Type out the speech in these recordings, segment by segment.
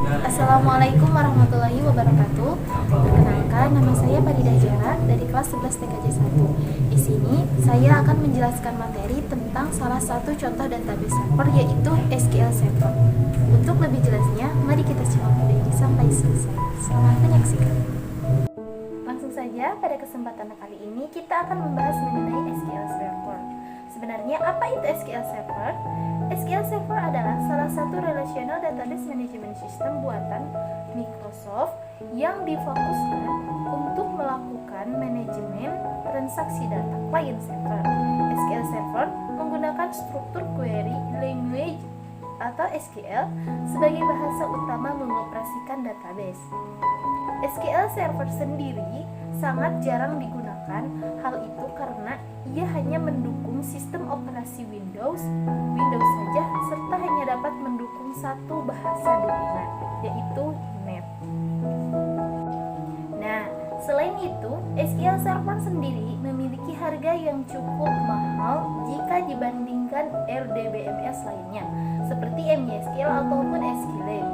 Assalamualaikum warahmatullahi wabarakatuh. Perkenalkan, nama saya Farida Jara dari kelas 11 TKJ 1. Di sini saya akan menjelaskan materi tentang salah satu contoh database server, yaitu SQL Server. Untuk lebih jelasnya, mari kita simak video ini sampai selesai. Selamat menyaksikan. Langsung saja, pada kesempatan kali ini kita akan membahas mengenai SQL Server. Sebenarnya apa itu SQL Server? SQL Server adalah salah satu relational database management system buatan Microsoft yang difokuskan untuk melakukan manajemen transaksi data client server. SQL Server menggunakan struktur query language atau SQL sebagai bahasa utama mengoperasikan database. SQL Server sendiri sangat jarang digunakan, hal itu karena ia hanya mendukung sistem operasi Windows saja, serta hanya dapat mendukung satu bahasa dominan, yaitu .NET. Nah, selain itu, SQL Server sendiri memiliki harga yang cukup mahal jika dibandingkan RDBMS lainnya, seperti MySQL ataupun SQLite.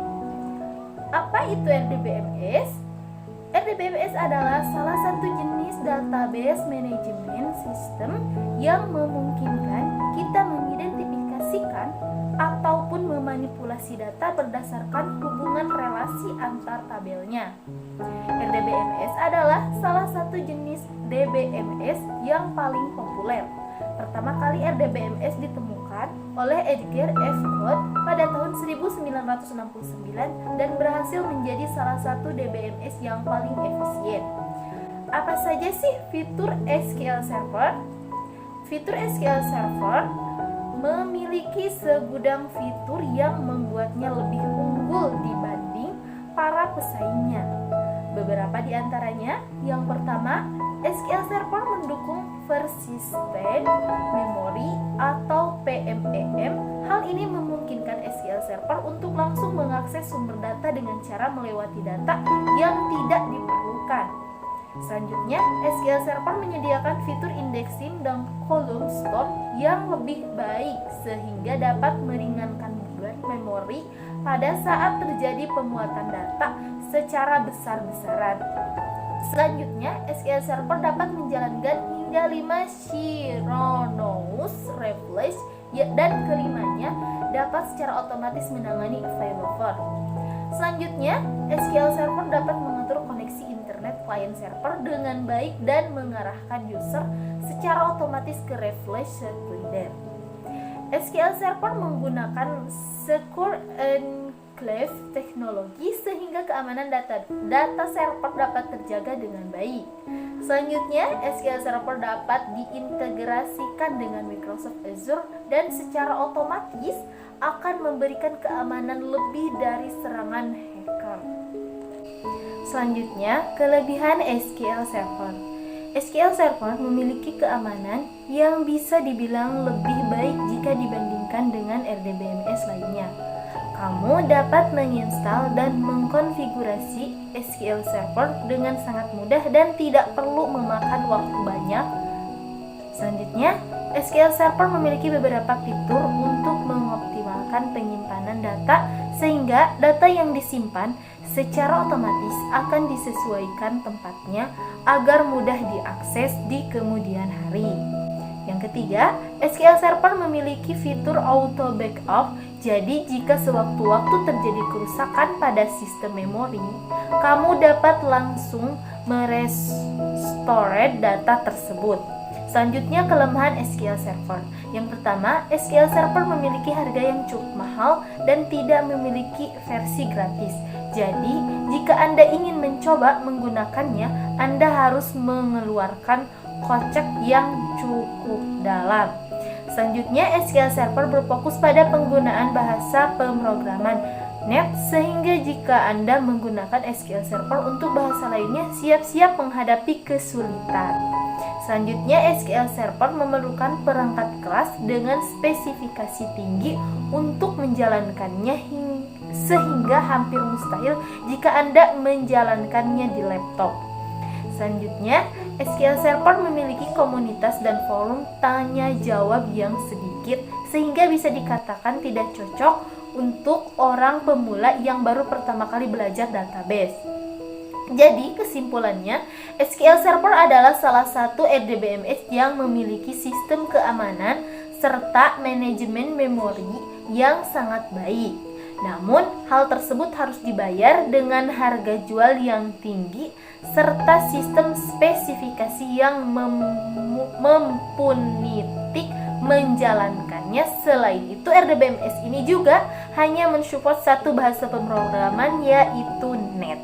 Apa itu RDBMS? RDBMS adalah salah satu jenis database management system yang memungkinkan kita mengidentifikasikan ataupun memanipulasi data berdasarkan hubungan relasi antar tabelnya. RDBMS adalah salah satu jenis DBMS yang paling populer. Pertama kali RDBMS ditemukan oleh Edgar F. Codd pada tahun 1969 dan berhasil menjadi salah satu DBMS yang paling efisien. Apa saja sih fitur SQL Server? Fitur SQL Server memiliki segudang fitur yang membuatnya lebih unggul dibanding para pesaingnya. Beberapa di antaranya, yang pertama, SQL Server mendukung Persistent Memory atau PMEM. Hal ini memungkinkan SQL Server untuk langsung mengakses sumber data dengan cara melewati data yang tidak diperlukan. Selanjutnya, SQL Server menyediakan fitur indexing dan column store yang lebih baik sehingga dapat meringankan beban memori pada saat terjadi pemuatan data secara besar-besaran. Selanjutnya, SQL Server dapat menjalankan hingga 5 synchronous refresh dan kelimanya dapat secara otomatis menangani failover. Selanjutnya, SQL Server dapat mengatur koneksi internet client server dengan baik dan mengarahkan user secara otomatis ke refresh sekunder. SQL Server menggunakan Secure Enclave teknologi sehingga keamanan data server dapat terjaga dengan baik. Selanjutnya, SQL Server dapat diintegrasikan dengan Microsoft Azure dan secara otomatis akan memberikan keamanan lebih dari serangan hacker. Selanjutnya, kelebihan SQL Server. SQL Server memiliki keamanan yang bisa dibilang lebih baik jika dibandingkan dengan RDBMS lainnya. Kamu dapat menginstal dan mengkonfigurasi SQL Server dengan sangat mudah dan tidak perlu memakan waktu banyak. Selanjutnya, SQL Server memiliki beberapa fitur untuk mengoptimalkan penyimpanan data sehingga data yang disimpan secara otomatis akan disesuaikan tempatnya agar mudah diakses di kemudian hari. Yang ketiga, SQL Server memiliki fitur auto backup. Jadi jika sewaktu-waktu terjadi kerusakan pada sistem memori, kamu dapat langsung merestore data tersebut. Selanjutnya, kelemahan SQL Server. Yang pertama, SQL Server memiliki harga yang cukup mahal dan tidak memiliki versi gratis. Jadi, jika Anda ingin mencoba menggunakannya, Anda harus mengeluarkan kocek yang cukup dalam. Selanjutnya, SQL Server berfokus pada penggunaan bahasa pemrograman .NET sehingga jika Anda menggunakan SQL Server untuk bahasa lainnya, siap-siap menghadapi kesulitan. Selanjutnya, SQL Server memerlukan perangkat keras dengan spesifikasi tinggi untuk menjalankannya sehingga hampir mustahil jika Anda menjalankannya di laptop. Selanjutnya, SQL Server memiliki komunitas dan forum tanya jawab yang sedikit sehingga bisa dikatakan tidak cocok untuk orang pemula yang baru pertama kali belajar database. Jadi kesimpulannya, SQL Server adalah salah satu RDBMS yang memiliki sistem keamanan serta manajemen memori yang sangat baik. Namun, hal tersebut harus dibayar dengan harga jual yang tinggi serta sistem spesifikasi yang mumpuni menjalankannya. Selain itu, RDBMS ini juga hanya mensupport satu bahasa pemrograman, yaitu .NET.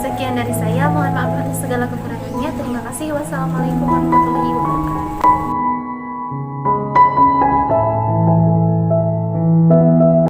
Sekian dari saya, mohon maaf atas segala kekurangannya. Terima kasih. Wassalamualaikum warahmatullahi wabarakatuh.